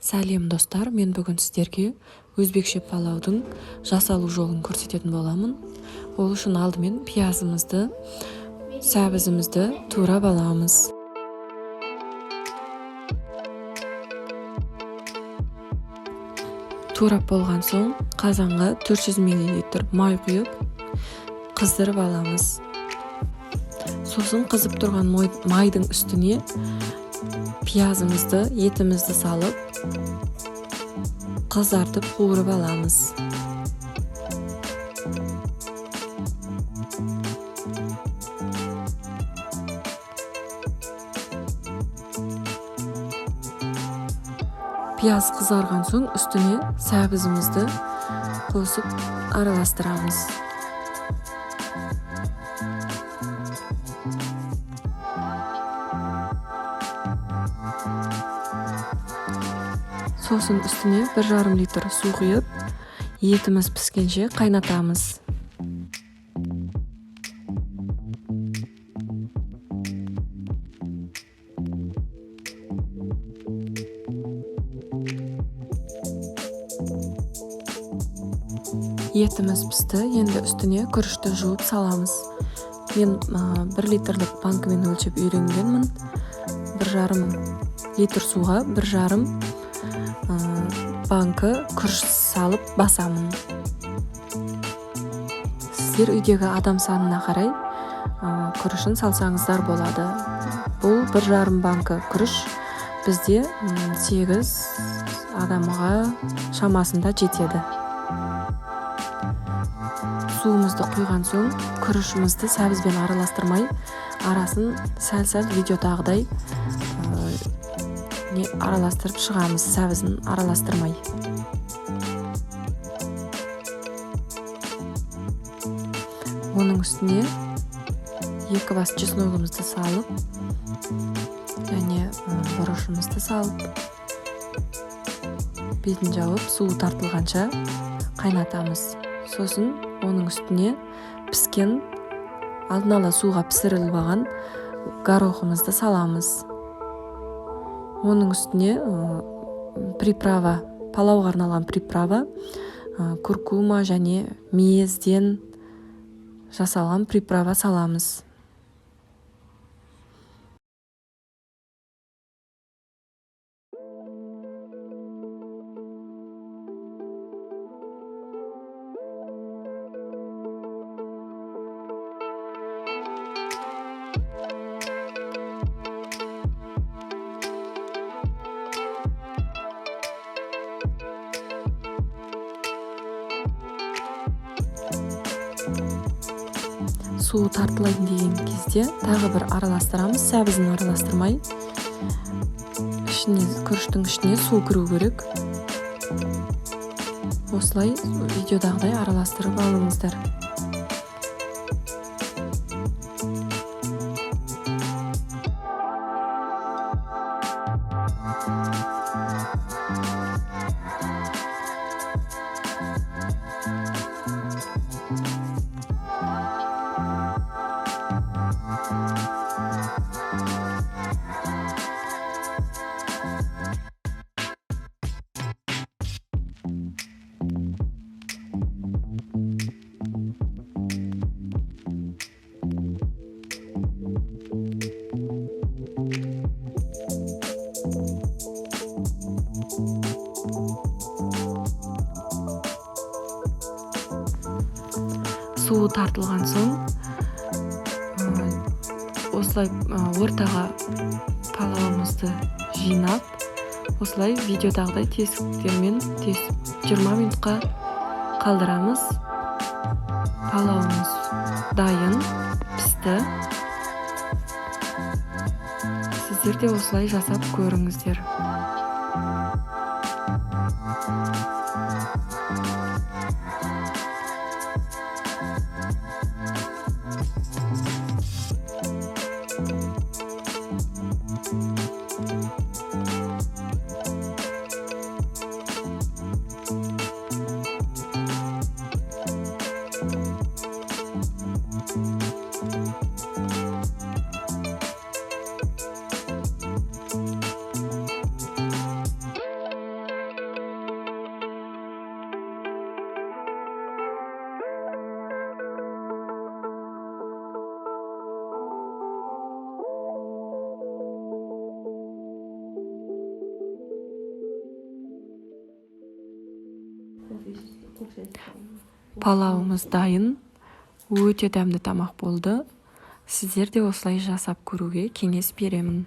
Сәлем достар, мен бүгін сіздерге өзбекше палаудың жасалу жолын көрсететін боламын. Ол үшін алдымен пиязымызды, сәбізімізді турап аламыз. Турап болған соң қазанға 400 мл май құйып, қыздырып аламыз. Сосын қызып тұрған майдың үстіне пиязымызды, етімізді салып, қызартып қуырып аламыз. Пияз қызарған соң үстіне сәбізімізді қосып араластырамыз. Сосын үстіне 1,5 литр су құйып, етіміз піскенше қайнатамыз. Етіміз пісті, енді үстіне күрішті жуып саламыз. Мен 1 литрлік банкымен өлшеп үйренгенмін. 1,5 литр суға 1,5 банкі күріш салып басамын. Сіздер үйдегі адам санына қарай күрішін салсаңыздар болады. Бұл 1,5 банкі күріш бізде 8 адамға шамасында жетеді. Суымызды құйған соң күрішімізді сәбізбен араластырмай, арасын сәл-сәл видеодағыдай араластырып шығамыз, сәбізін араластырмай. Оның үстіне 2 бас чесногымызды салып, және бұрышымызды салып, бетін жауып, суы тартылғанша қайнатамыз. Сосын оның үстіне піскен, алдын ала суға пісіріліп алған горохымызды саламыз. Оның үстіне приправа, палауға арналған приправа, куркума және мейезден жасалған приправа саламыз. Суы тартылайын деген кезде тағы бір араластырамыз, сәбізін араластырмай. Күріштің ішіне су кіру керек. Осылай видеодағыдай араластырып алыңыздар. Суы тартылған соң, осылай ортаға палауымызды жинап, осылай видеодағыдай тесіктермен 20 минутқа қалдырамыз. Палауымыз дайын, пісті. Сіздер де осылай жасап көріңіздер. Палауымыз дайын. Өте дәмді тамақ болды. Сіздер де осылай жасап көруге кеңес беремін.